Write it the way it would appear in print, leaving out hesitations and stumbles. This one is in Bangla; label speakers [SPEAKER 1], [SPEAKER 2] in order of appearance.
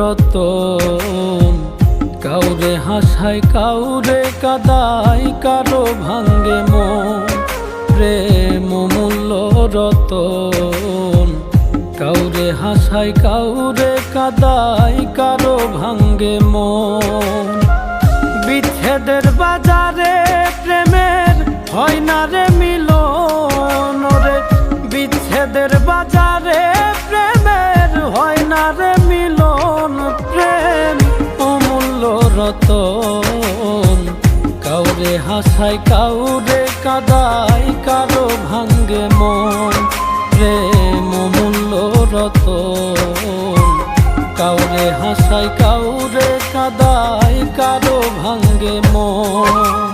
[SPEAKER 1] রতন। কাউরে হাসায় কাউরে কাদায়, কারো ভাঙ্গে মন। প্রেম অমূল্য রতন। কাউরে হাসায় কাউরে কাদায়, কারো ভাঙ্গে মন। বিচ্ছেদের বাজারে প্রেমের হয় না রে মিলন রে। বিচ্ছেদের বাজারে প্রেমের হয় না রে মিলন। প্রেম অমূল্য রতন। কাউরে হাসায় কাউরে কাদায়, কারো ভাঙ্গে মন। প্রেম অমূল্য রতন। কাউরে হাসায় কাউরে কাদায়, কারো ভাঙ্গে মন।